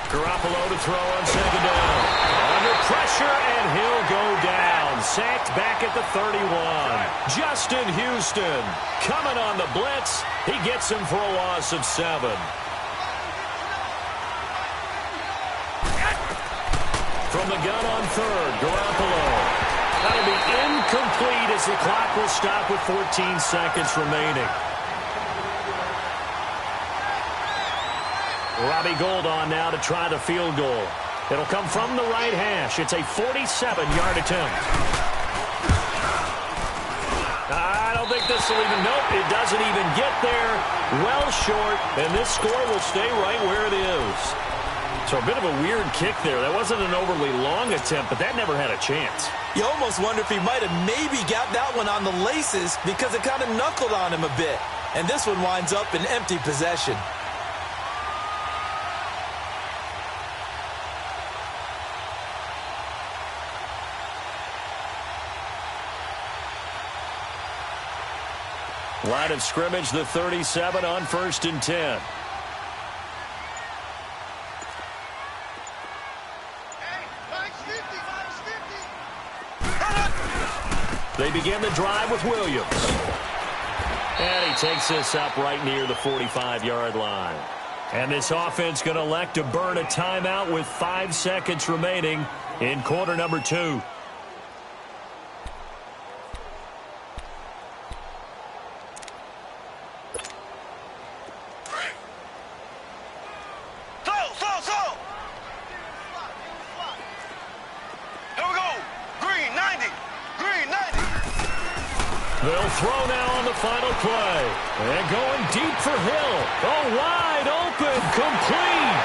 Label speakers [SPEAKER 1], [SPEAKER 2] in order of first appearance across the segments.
[SPEAKER 1] Garoppolo to throw on second down. Under pressure, and he'll go down. Sacked back at the 31. Justin Houston coming on the blitz. He gets him for a loss of 7. From the gun on third, Garoppolo. That'll be incomplete as the clock will stop with 14 seconds remaining. Robbie Gould on now to try the field goal. It'll come from the right hash. It's a 47-yard attempt. I don't think this will even, nope, it doesn't even get there. Well short, and this score will stay right where it is. So a bit of a weird kick there. That wasn't an overly long attempt, but that never had a chance.
[SPEAKER 2] You almost wonder if he might have maybe got that one on the laces because it kind of knuckled on him a bit. And this one winds up in empty possession.
[SPEAKER 1] Line of scrimmage, the 37 on 1st and 10. They begin the drive with Williams. And he takes this up right near the 45-yard line. And this offense going to elect to burn a timeout with 5 seconds remaining in quarter number 2. They'll throw now on the final play. And going deep for Hill. Oh, wide open, complete.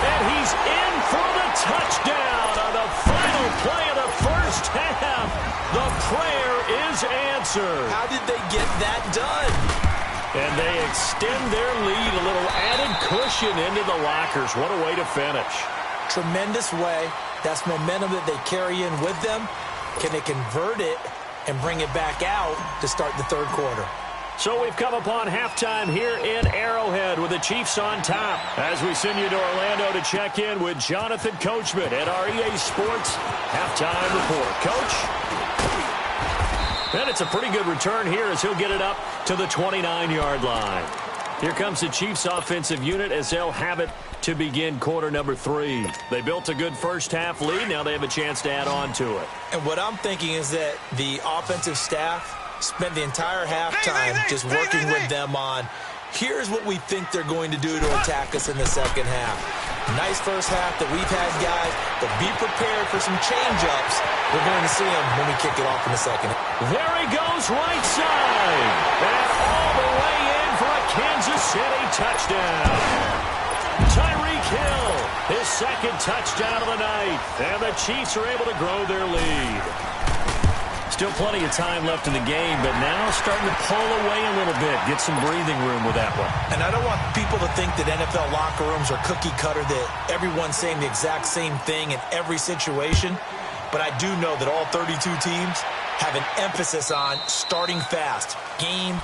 [SPEAKER 1] And he's in for the touchdown on the final play of the first half. The prayer is answered.
[SPEAKER 2] How did they get that done?
[SPEAKER 1] And they extend their lead, a little added cushion into the lockers. What a way to finish.
[SPEAKER 2] Tremendous way. That's momentum that they carry in with them. Can they convert it and bring it back out to start the third quarter?
[SPEAKER 1] So we've come upon halftime here in Arrowhead with the Chiefs on top. As we send you to Orlando to check in with Jonathan Coachman at our EA Sports Halftime Report. Coach? And it's a pretty good return here as he'll get it up to the 29-yard line. Here comes the Chiefs offensive unit as they'll have it to begin quarter number 3. They built a good first half lead. Now they have a chance to add on to it.
[SPEAKER 2] And what I'm thinking is that the offensive staff spent the entire halftime just working with them on, here's what we think they're going to do to attack us in the second half. Nice first half that we've had, guys, but be prepared for some change-ups. We're going to see them when we kick it off in the second.
[SPEAKER 1] There he goes, right side. And all the way in for a Kansas City touchdown. Tyreek Hill, his second touchdown of the night. And the Chiefs are able to grow their lead. Still plenty of time left in the game, but now starting to pull away a little bit. Get some breathing room with that one.
[SPEAKER 2] And I don't want people to think that NFL locker rooms are cookie cutter, that everyone's saying the exact same thing in every situation. But I do know that all 32 teams have an emphasis on starting fast. Game,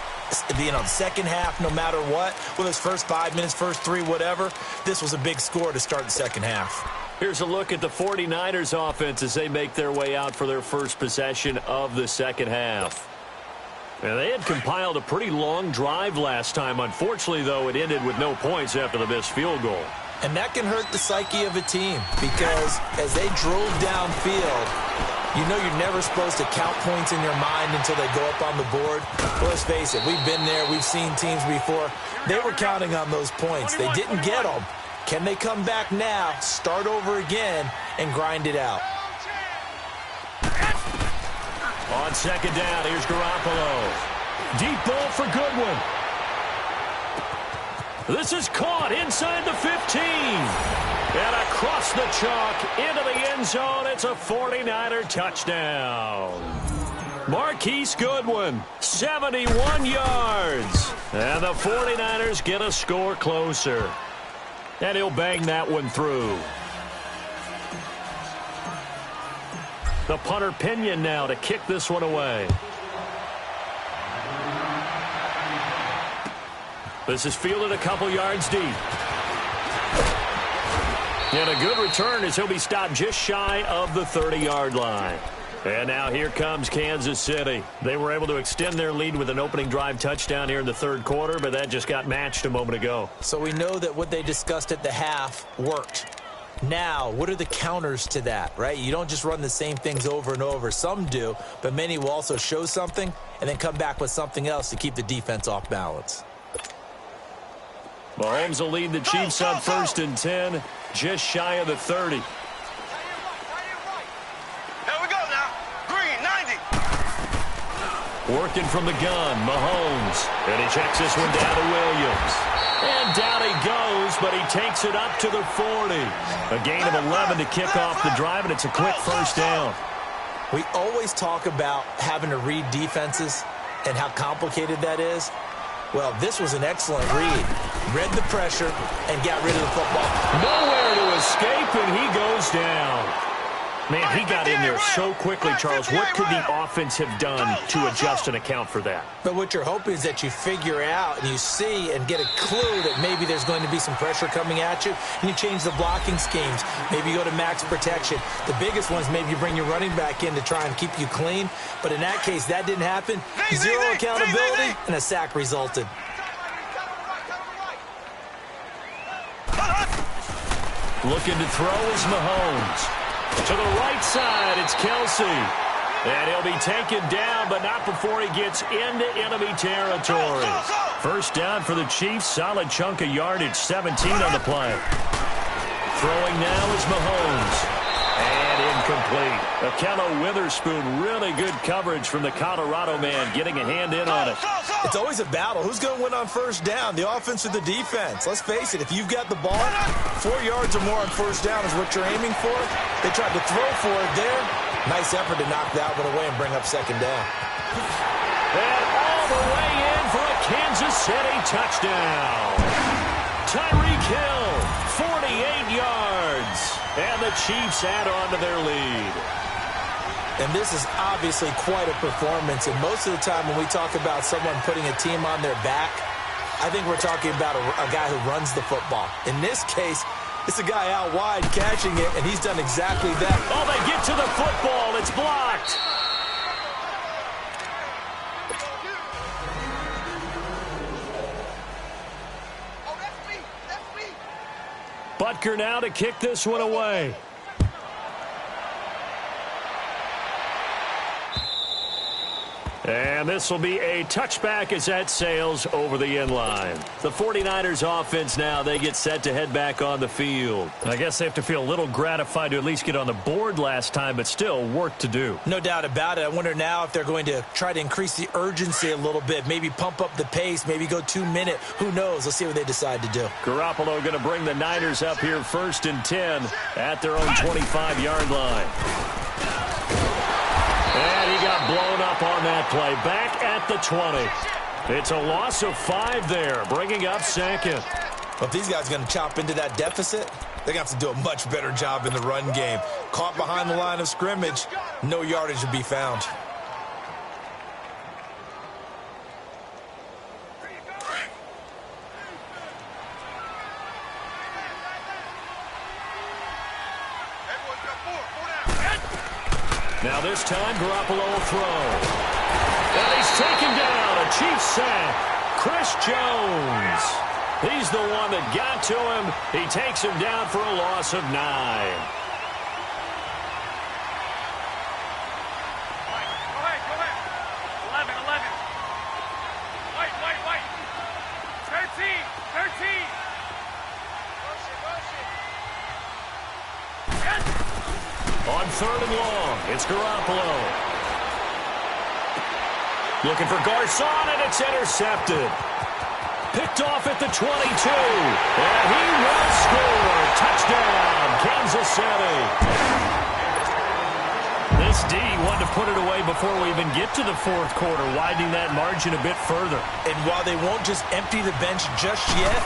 [SPEAKER 2] second half, no matter what. Whether it's first 5 minutes, first 3, whatever. This was a big score to start the second half.
[SPEAKER 1] Here's a look at the 49ers offense as they make their way out for their first possession of the second half. Now, they had compiled a pretty long drive last time. Unfortunately, though, it ended with no points after the missed field goal.
[SPEAKER 2] And that can hurt the psyche of a team because as they drove downfield, you know you're never supposed to count points in your mind until they go up on the board. But let's face it, we've been there. We've seen teams before. They were counting on those points. They didn't get them. Can they come back now, start over again, and grind it out?
[SPEAKER 1] On second down, here's Garoppolo. Deep ball for Goodwin. This is caught inside the 15. And across the chalk into the end zone. It's a 49er touchdown. Marquise Goodwin, 71 yards. And the 49ers get a score closer. And he'll bang that one through. The punter Pinion now to kick this one away. This is fielded a couple yards deep. And a good return as he'll be stopped just shy of the 30-yard line. And now here comes Kansas City. They were able to extend their lead with an opening drive touchdown here in the third quarter, but that just got matched a moment ago.
[SPEAKER 2] So we know that what they discussed at the half worked. Now, what are the counters to that, right? You don't just run the same things over and over. Some do, but many will also show something and then come back with something else to keep the defense off balance.
[SPEAKER 1] Mahomes will lead the Chiefs on 1st and 10, just shy of the 30. Working from the gun, Mahomes. And he checks this one down to Williams. And down he goes, but he takes it up to the 40. A gain of 11 to kick off the drive, and it's a quick first down.
[SPEAKER 2] We always talk about having to read defenses and how complicated that is. Well, this was an excellent read. Read the pressure and got rid of the football.
[SPEAKER 1] Nowhere to escape, and he goes down. Man, he got in there so quickly, Charles. What could the offense have done to adjust and account for that?
[SPEAKER 2] But what you're hoping is that you figure out and you see and get a clue that maybe there's going to be some pressure coming at you, and you change the blocking schemes. Maybe you go to max protection. The biggest one is maybe you bring your running back in to try and keep you clean. But in that case, that didn't happen. Zero accountability, and a sack resulted.
[SPEAKER 1] Looking to throw is Mahomes. To the right side, it's Kelsey. And he'll be taken down, but not before he gets into enemy territory. First down for the Chiefs. Solid chunk of yardage, 17 on the play. Throwing now is Mahomes. And incomplete. Akello Witherspoon, really good coverage from the Colorado man, getting a hand in on it.
[SPEAKER 2] It's always a battle. Who's going to win on first down, the offense or the defense? Let's face it, if you've got the ball, 4 yards or more on first down is what you're aiming for. They tried to throw for it there. Nice effort to knock that one away and bring up second down.
[SPEAKER 1] And all the way in for a Kansas City touchdown. Tyreek Hill, 48 yards. And the Chiefs add on to their lead.
[SPEAKER 2] And this is obviously quite a performance. And most of the time when we talk about someone putting a team on their back, I think we're talking about a guy who runs the football. In this case, it's a guy out wide catching it, and he's done exactly that.
[SPEAKER 1] Oh, they get to the football. It's blocked. Butker now to kick this one away. And this will be a touchback as that sails over the end line. The 49ers offense now, they get set to head back on the field. I guess they have to feel a little gratified to at least get on the board last time, but still work to do.
[SPEAKER 2] No doubt about it. I wonder now if they're going to try to increase the urgency a little bit, maybe pump up the pace, maybe go 2 minute. Who knows? Let's see what they decide to do.
[SPEAKER 1] Garoppolo going to bring the Niners up here 1st and 10 at their own 25-yard line. And he got blown up on that play. Back at the 20. It's a loss of 5 there, bringing up second.
[SPEAKER 2] Well, if these guys are going to chop into that deficit, they're going to have to do a much better job in the run game. Caught behind the line of scrimmage, no yardage to be found.
[SPEAKER 1] Now this time, Garoppolo will throw. And he's taken down. A Chiefs sack. Chris Jones. He's the one that got to him. He takes him down for a loss of 9.
[SPEAKER 3] Go ahead. 11. Wait. 13.
[SPEAKER 1] On 3rd and long, it's Garoppolo. Looking for Garcon, and it's intercepted. Picked off at the 22. And he will score. Touchdown, Kansas City. This D wanted to put it away before we even get to the 4th quarter, widening that margin a bit further.
[SPEAKER 2] And while they won't just empty the bench just yet,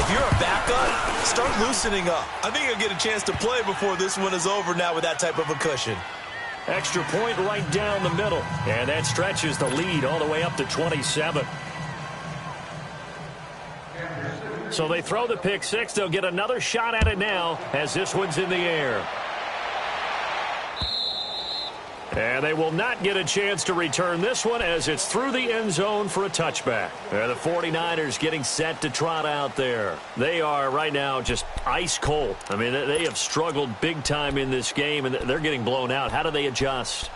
[SPEAKER 2] if you're a backup, start loosening up. I think you'll get a chance to play before this one is over now with that type of a cushion.
[SPEAKER 1] Extra point right down the middle. And that stretches the lead all the way up to 27. So they throw the pick six. They'll get another shot at it now as this one's in the air. And they will not get a chance to return this one as it's through the end zone for a touchback. The 49ers getting set to trot out there. They are right now just ice cold. I mean, they have struggled big time in this game, and they're getting blown out. How do they adjust?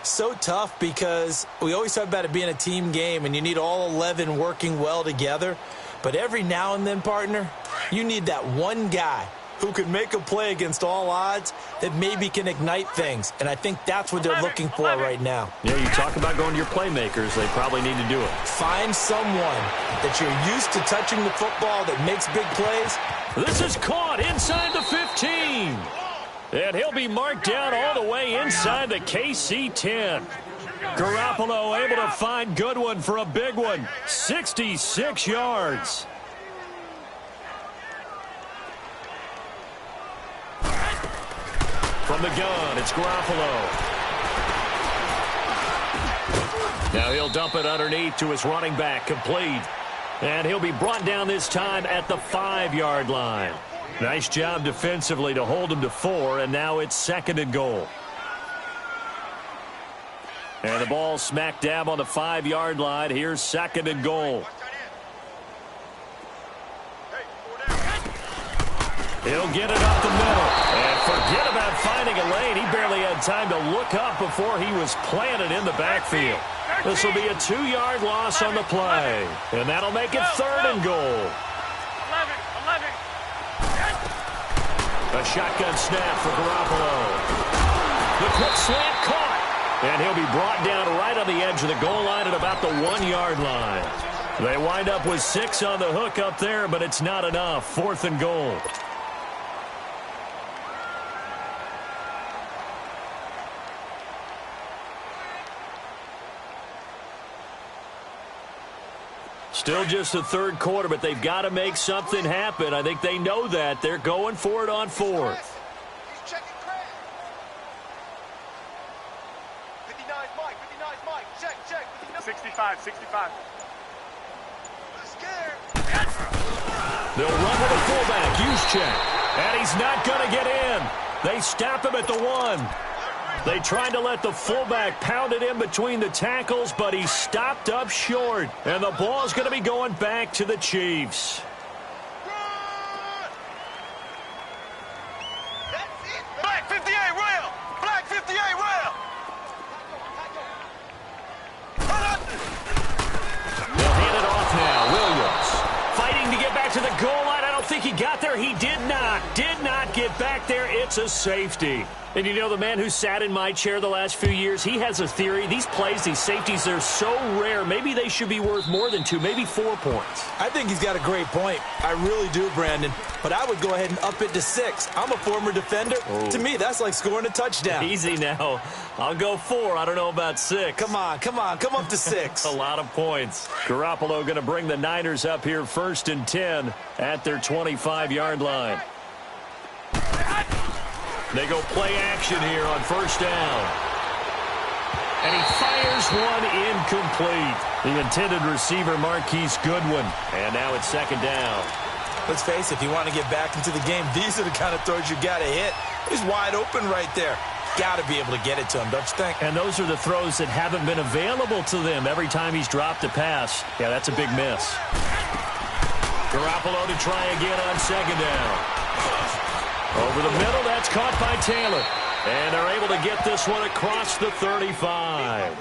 [SPEAKER 2] So tough because we always talk about it being a team game, and you need all 11 working well together. But every now and then, partner, you need that one guy who can make a play against all odds that maybe can ignite things. And I think that's what they're looking for right now.
[SPEAKER 1] Yeah, you talk about going to your playmakers. They probably need to do it.
[SPEAKER 2] Find someone that you're used to touching the football that makes big plays.
[SPEAKER 1] This is caught inside the 15. And he'll be marked down all the way inside the KC 10. Garoppolo able to find Goodwin for a big one. 66 yards. From the gun, it's Garoppolo. Now he'll dump it underneath to his running back, complete. And he'll be brought down this time at the 5-yard line. Nice job defensively to hold him to 4, and now it's 2nd and goal. And the ball smack dab on the 5-yard line. Here's 2nd and goal. He'll get it up the middle. And forget about finding a lane. He barely had time to look up before he was planted in the backfield. This will be a 2-yard loss on the play. And that'll make it 3rd and goal. A shotgun snap for Garoppolo. The quick slant caught. And he'll be brought down right on the edge of the goal line at about the 1-yard line. They wind up with 6 on the hook up there, but it's not enough. 4th and goal. Still just the 3rd quarter, but they've got to make something happen. I think they know that. They're going for it on 4th.
[SPEAKER 3] He's checking Craig. 59's Mike. 59's Mike. Check. 65. Scared.
[SPEAKER 1] They'll run with a fullback. Use check. And he's not going to get in. They stop him at the 1. They tried to let the fullback pound it in between the tackles, but he stopped up short. And the ball's going to be going back to the Chiefs.
[SPEAKER 3] Black 58 rail. Black 58 rail.
[SPEAKER 1] They'll hand it off now. Williams fighting to get back to the goal line. I don't think he got there. He did not get back there. It's a safety. And you know, the man who sat in my chair the last few years, he has a theory. These plays, these safeties, they're so rare. Maybe they should be worth more than 2, maybe 4 points.
[SPEAKER 2] I think he's got a great point. I really do, Brandon. But I would go ahead and up it to 6. I'm a former defender.
[SPEAKER 1] Oh.
[SPEAKER 2] To me, that's like scoring a touchdown.
[SPEAKER 1] Easy now. I'll go 4. I don't know about 6.
[SPEAKER 2] Come on. Come up to 6.
[SPEAKER 1] A lot of points. Garoppolo going to bring the Niners up here 1st and 10 at their 25-yard line. They go play action here on 1st down. And he fires one incomplete. The intended receiver, Marquise Goodwin. And now it's 2nd down.
[SPEAKER 2] Let's face it, if you want to get back into the game, these are the kind of throws you got to hit. He's wide open right there. Got to be able to get it to him, don't you think?
[SPEAKER 1] And those are the throws that haven't been available to them every time he's dropped a pass. Yeah, that's a big miss. Garoppolo to try again on 2nd down. Over the middle, that's caught by Taylor. And they're able to get this one across the 35.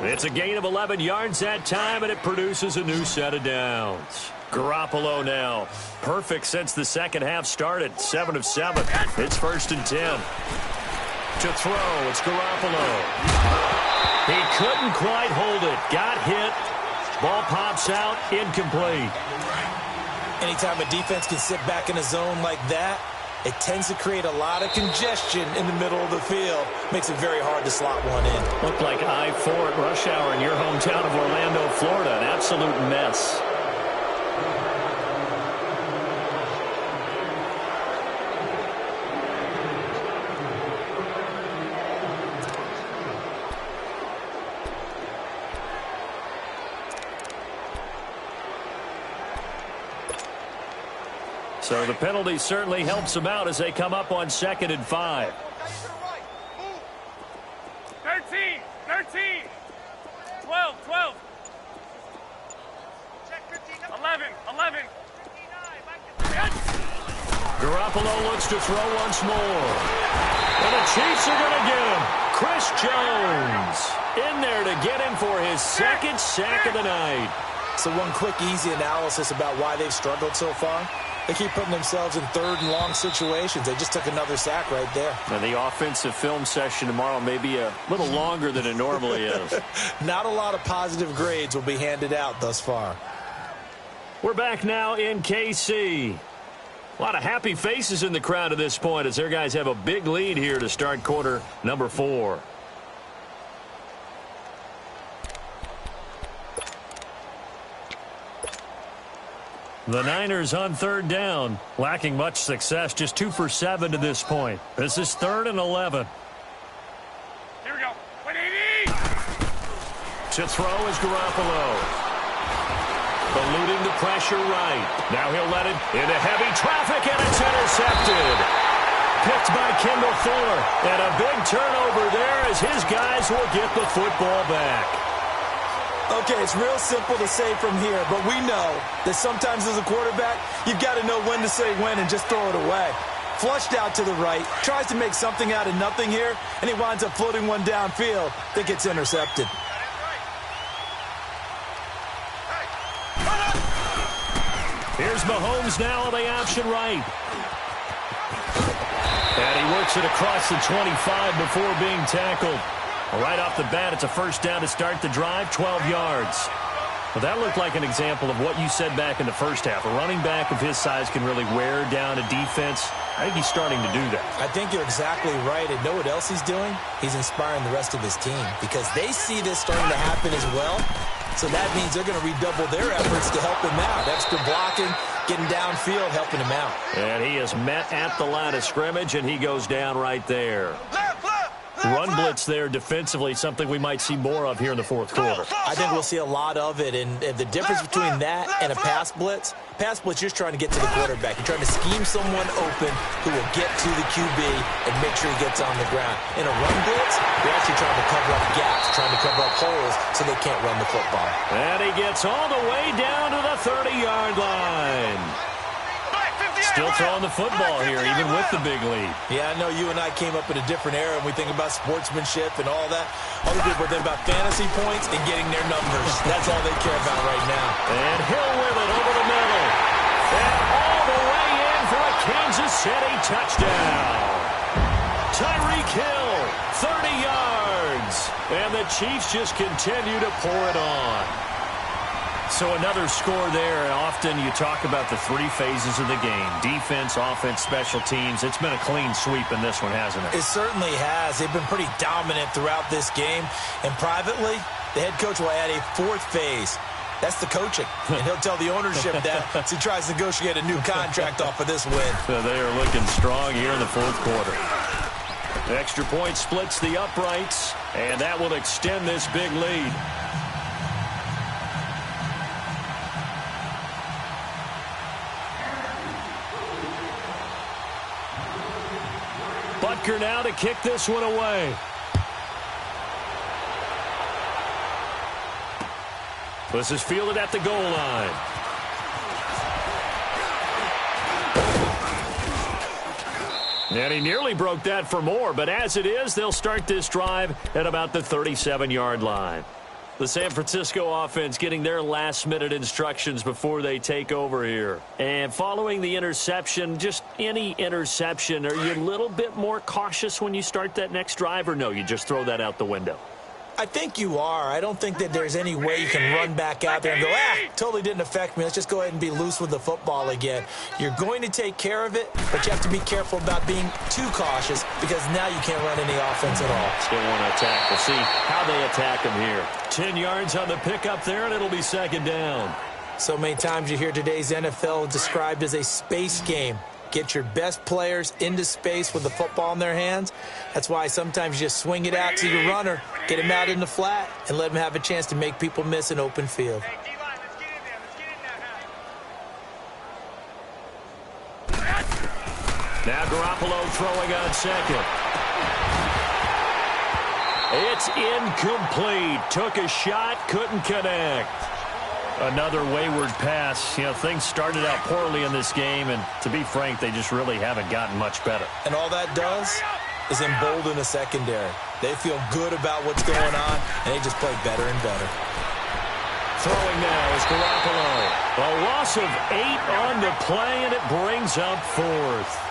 [SPEAKER 1] It's a gain of 11 yards that time, and it produces a new set of downs. Garoppolo now. Perfect since the second half started. 7 of 7. It's 1st and 10. To throw, it's Garoppolo. He couldn't quite hold it. Got hit. Ball pops out, incomplete.
[SPEAKER 2] Anytime a defense can sit back in a zone like that, it tends to create a lot of congestion in the middle of the field. Makes it very hard to slot one in.
[SPEAKER 1] Looked like I-4 at rush hour in your hometown of Orlando, Florida. An absolute mess. So the penalty certainly helps them out as they come up on 2nd and 5.
[SPEAKER 3] 13, 12, 11.
[SPEAKER 1] Garoppolo looks to throw once more. And the Chiefs are going to get him. Chris Jones in there to get him for his 2nd sack of the night.
[SPEAKER 2] So one quick, easy analysis about why they've struggled so far. They keep putting themselves in 3rd and long situations. They just took another sack right there.
[SPEAKER 1] Now, the offensive film session tomorrow may be a little longer than it normally is.
[SPEAKER 2] Not a lot of positive grades will be handed out thus far.
[SPEAKER 1] We're back now in KC. A lot of happy faces in the crowd at this point as their guys have a big lead here to start quarter number 4. The Niners on 3rd down, lacking much success, just 2 for 7 to this point. This is 3rd and 11.
[SPEAKER 3] Here we go. 180.
[SPEAKER 1] To throw is Garoppolo. Eluding the pressure right. Now he'll let it into heavy traffic, and it's intercepted. Picked by Kendall Fuller. And a big turnover there as his guys will get the football back.
[SPEAKER 2] Okay, it's real simple to say from here, but we know that sometimes as a quarterback, you've got to know when to say when and just throw it away. Flushed out to the right, tries to make something out of nothing here, and he winds up floating one downfield that gets intercepted.
[SPEAKER 1] Here's Mahomes now on the option right. And he works it across the 25 before being tackled. Right off the bat, it's a 1st down to start the drive, 12 yards. Well, that looked like an example of what you said back in the first half. A running back of his size can really wear down a defense. I think he's starting to do that.
[SPEAKER 2] I think you're exactly right. And know what else he's doing? He's inspiring the rest of his team because they see this starting to happen as well. So that means they're going to redouble their efforts to help him out. Extra blocking, getting downfield, helping him out.
[SPEAKER 1] And he is met at the line of scrimmage, and he goes down right there. Run blitz there defensively, something we might see more of here in the 4th quarter.
[SPEAKER 2] I think we'll see a lot of it, and the difference between that and a pass blitz, you're just trying to get to the quarterback. You're trying to scheme someone open who will get to the QB and make sure he gets on the ground. In a run blitz, you're actually trying to cover up gaps, trying to cover up holes so they can't run the football.
[SPEAKER 1] And he gets all the way down to the 30-yard line. Still throwing the football here, even with the big lead.
[SPEAKER 2] Yeah, I know you and I came up in a different era, and we think about sportsmanship and all that. Other people are thinking about fantasy points and getting their numbers. That's all they care about right now.
[SPEAKER 1] And Hill with it over the middle. And all the way in for a Kansas City touchdown. Tyreek Hill, 30 yards. And the Chiefs just continue to pour it on. So another score there, and often you talk about the 3 phases of the game. Defense, offense, special teams. It's been a clean sweep in this one, hasn't it?
[SPEAKER 2] It certainly has. They've been pretty dominant throughout this game. And privately, the head coach will add a 4th phase. That's the coaching. And he'll tell the ownership that as he tries to negotiate a new contract off of this win.
[SPEAKER 1] So they are looking strong here in the 4th quarter. The extra point splits the uprights, and that will extend this big lead. Butker now to kick this one away. This is fielded at the goal line. And he nearly broke that for more, but as it is, they'll start this drive at about the 37-yard line. The San Francisco offense getting their last-minute instructions before they take over here. And following the interception, just any interception, are you a little bit more cautious when you start that next drive, or no, you just throw that out the window?
[SPEAKER 2] I think you are. I don't think that there's any way you can run back out there and go, totally didn't affect me. Let's just go ahead and be loose with the football again. You're going to take care of it, but you have to be careful about being too cautious because now you can't run any offense at all.
[SPEAKER 1] Still want to attack. We'll see how they attack him here. 10 yards on the pickup there, and it'll be 2nd down.
[SPEAKER 2] So many times you hear today's NFL described as a space game. Get your best players into space with the football in their hands. That's why sometimes you just swing it out to your runner, get him out in the flat, and let him have a chance to make people miss an open field.
[SPEAKER 1] Now Garoppolo throwing on second. It's incomplete. Took a shot, couldn't connect. Another wayward pass. You know, things started out poorly in this game, and to be frank, they just really haven't gotten much better.
[SPEAKER 2] And all that does is embolden the secondary. They feel good about what's going on, and they just play better and better.
[SPEAKER 1] Throwing now is Garoppolo. A loss of 8 on the play, and it brings up 4th.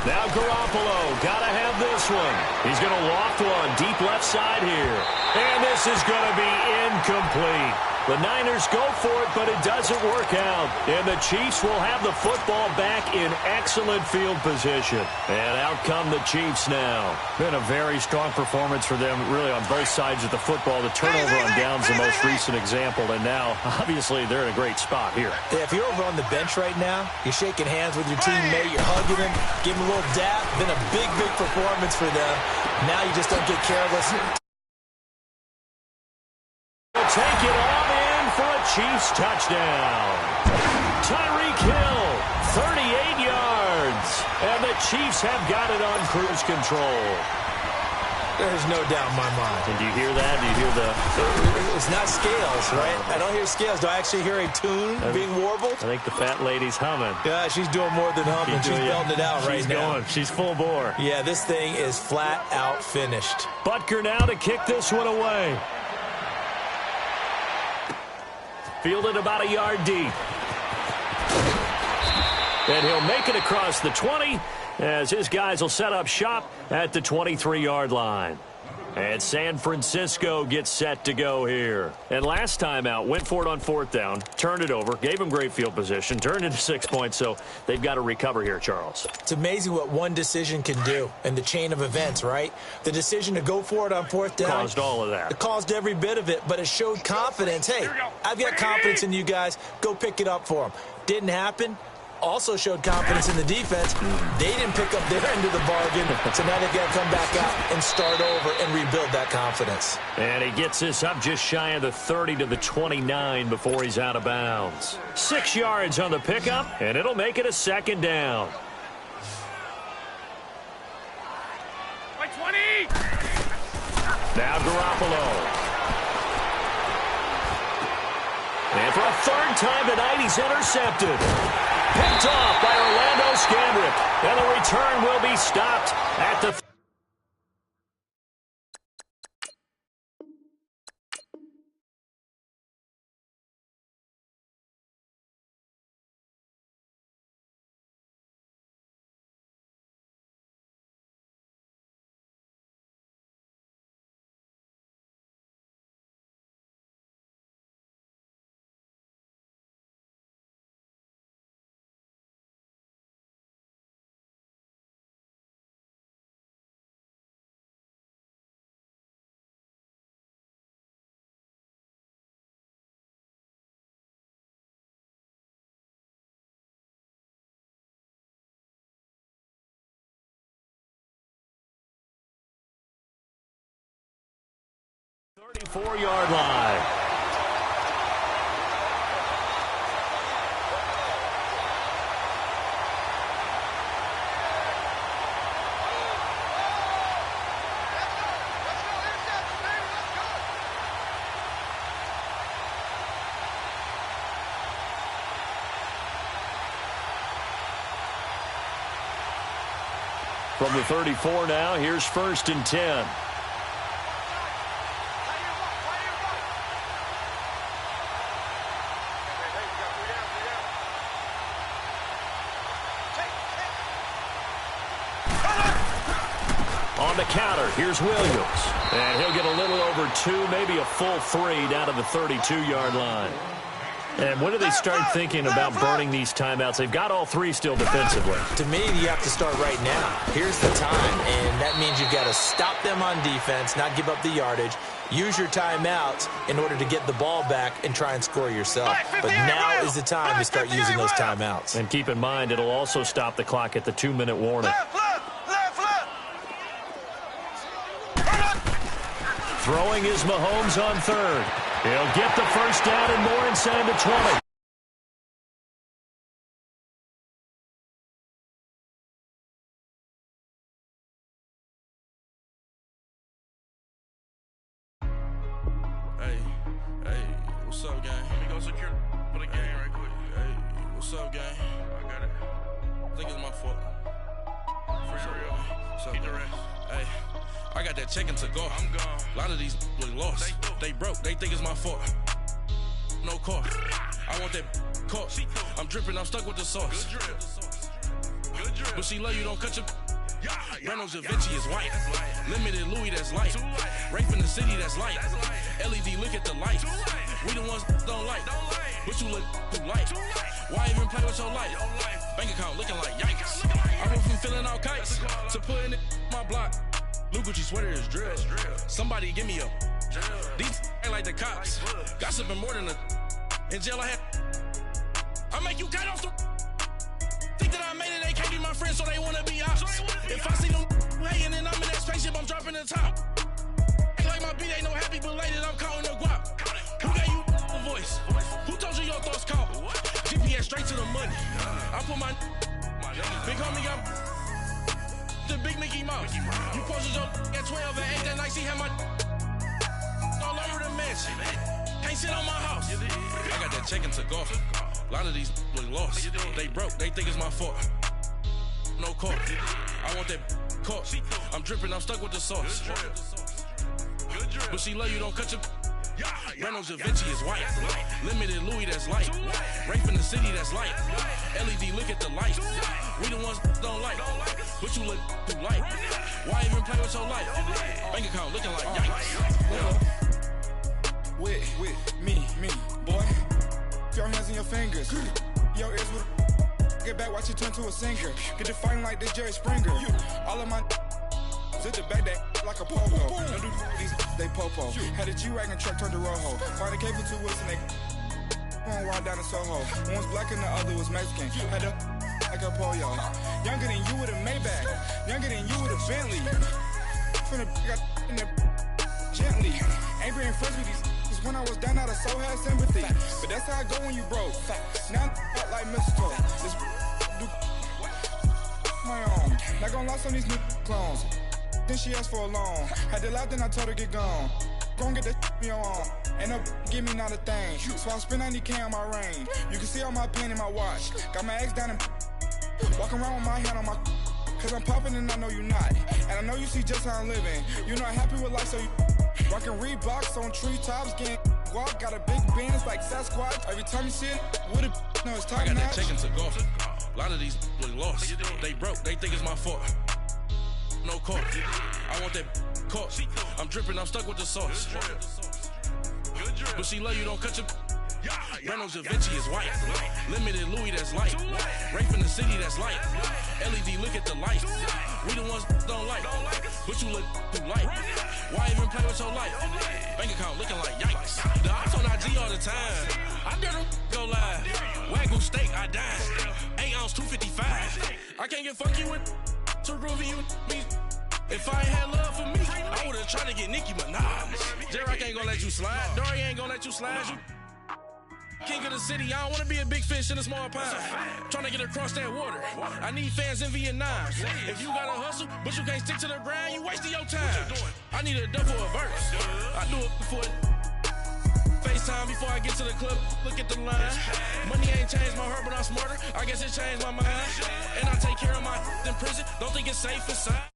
[SPEAKER 1] Now Garoppolo, gotta have this one. He's going to loft one deep left side here. And this is going to be incomplete. The Niners go for it, but it doesn't work out. And the Chiefs will have the football back in excellent field position. And out come the Chiefs now. Been a very strong performance for them, really, on both sides of the football. The turnover on downs the most recent example. And now, obviously, they're in a great spot here.
[SPEAKER 2] Yeah, if you're over on the bench right now, you're shaking hands with your teammate, you're hugging him, giving him a little dap. Been a big, big performance for them. Now you just don't get careless.
[SPEAKER 1] Take it on in for a Chiefs touchdown. Tyreek Hill, 38 yards. And the Chiefs have got it on cruise control.
[SPEAKER 2] There's no doubt in my mind.
[SPEAKER 1] And do you hear that? Do you hear the...
[SPEAKER 2] It's not scales, right? I don't hear scales. Do I actually hear a tune being warbled?
[SPEAKER 1] I think the fat lady's humming.
[SPEAKER 2] Yeah, she's doing more than humming. She's belting it out right now.
[SPEAKER 1] She's full bore.
[SPEAKER 2] Yeah, this thing is flat out finished.
[SPEAKER 1] Butker now to kick this one away. Fielded about a yard deep. And he'll make it across the 20 as his guys will set up shop at the 23-yard line. And San Francisco gets set to go here. And last time out, went for it on 4th down, turned it over, gave him great field position, turned into 6 points, so they've got to recover here, Charles.
[SPEAKER 2] It's amazing what one decision can do in the chain of events, right? The decision to go for it on 4th down.
[SPEAKER 1] Caused all of that.
[SPEAKER 2] It caused every bit of it, but it showed confidence. Hey, I've got confidence in you guys. Go pick it up for them. Didn't happen. Also showed confidence in the defense. They didn't pick up their end of the bargain, so now they've got to come back out and start over and rebuild that confidence.
[SPEAKER 1] And he gets this up just shy of the 30 to the 29 before he's out of bounds. 6 yards on the pickup, and it'll make it a 2nd down.
[SPEAKER 3] 20!
[SPEAKER 1] Now Garoppolo. And for a 3rd time tonight, he's intercepted. Picked off by Orlando Scandrick. And the return will be stopped at the... ...34-yard line. From the 34 now, here's 1st and 10. On the counter, here's Williams. And he'll get a little over 2, maybe a full 3 down to the 32-yard line. And when do they start thinking about burning these timeouts? They've got all 3 still defensively.
[SPEAKER 2] To me, you have to start right now. Here's the time, and that means you've got to stop them on defense, not give up the yardage. Use your timeouts in order to get the ball back and try and score yourself. But now is the time to start using those timeouts.
[SPEAKER 1] And keep in mind, it'll also stop the clock at the 2-minute warning. Throwing is Mahomes on third. He'll get the first down and more and send him to 20.
[SPEAKER 4] What's up, gang? Let me go secure for the game right quick. Hey, what's up, gang? I got it. I think it's my fault. Free real. What's up, keep the rest. Hey, I got that check-in to go. I'm gone. A lot of these look lost. They broke. They think it's my fault. No car. I want that caught. I'm dripping. I'm stuck with the sauce. Good drip. Good drip. But she love you. Don't cut your... Reynolds Da Vinci is white. Limited Louis, that's light. Rape in the city, that's light. LED, look at the lights. We the ones don't like. But you look too light. Why even play with your life? Bank account looking like yikes. I went from filling out kites to putting it in my block. Blue Gucci sweater is drill. Somebody give me a. These ain't like the cops. Gossiping more than a. In jail I had. I make you cut off the. Think that I made it, they can't be my friends, so they wanna be ops. If I see them hanging and I'm in that spaceship, I'm dropping the top. Ain't like my beat ain't no happy belated, I'm counting the guap. Who gave you the voice? Who told you your thoughts count? GPS straight to the money. I put my big homie got the big Mickey Mouse. You posted your at 12 and 8 that night, she had my all over the mansion. Can't sit on my house. I got that check-in to go. A lot of these look lost. They broke. They think it's my fault. No car. I want that caught. I'm dripping. I'm stuck with the sauce. But she love you. Don't cut your... Reynolds Da Vinci is white. Limited Louis, that's light. Rape in the city, that's light. LED, look at the lights. We the ones don't like. But you look too light. Why even play with your life? Bank account looking like yikes.
[SPEAKER 5] With me, boy. Your hands and your fingers. Your ears with get back, watch you turn to a singer. Get the fighting like this Jerry Springer. All of my sit the back that like a pogo. Don't do these they popo. Had a G-Wagon truck turned to Rojo. Find a cable 2 wheels and they one ride down to Soho. One was black and the other was Mexican. Had a like a polio. Younger than you with a Maybach. Younger than you with a Bentley. From the got in the gently. Ain't being friends with these. When I was down out, I so had sympathy. But that's how I go when you broke. Now I'm like mistletoe. This do my own. Not gonna lie on these new clones. Then she asked for a loan. Had to laugh, then I told her get gone. Gon' get that me on. Ain't no give me not a thing. So I spend 90K on my range. You can see all my pain in my watch. Got my ex down and walking around with my hand on my. Cause I'm popping and I know you not. And I know you see just how I'm living. You're not happy with life, so you. Rockin' Reeboks on treetops, getting guap, got a big Benz like Sasquatch. Every time you see it, with a no, it's time.
[SPEAKER 4] I got that check-in to go. A lot of these look lost. They broke. They think it's my fault. No car. I want that caught. I'm dripping. I'm stuck with the sauce. But she love you. Don't cut your. Reynolds Da Vinci is white. Limited Louis, that's light. Rape in the city, that's light. LED, look at the lights. We the ones don't like. But you look too light. Why even play with your life? Bank account looking like yikes. The ops on IG all the time. I dare them go live. Wagyu steak, I died. 8 ounce, 255. I can't get funky with to groovy you me. If I ain't had love for me, I would've tried to get Nicki Minaj. J-Rock ain't gonna let you slide. Dory ain't gonna let you slide. You king of the city, I don't wanna be a big fish in a small pond. Trying to get across that water. I need fans in Vietnam. If you gotta hustle, but you can't stick to the grind, you wasting your time. I need a double a verse. I do it before FaceTime before I get to the club. Look at the line. Money ain't changed my heart, but I'm smarter. I guess it changed my mind. And I take care of my in prison. Don't think it's safe inside.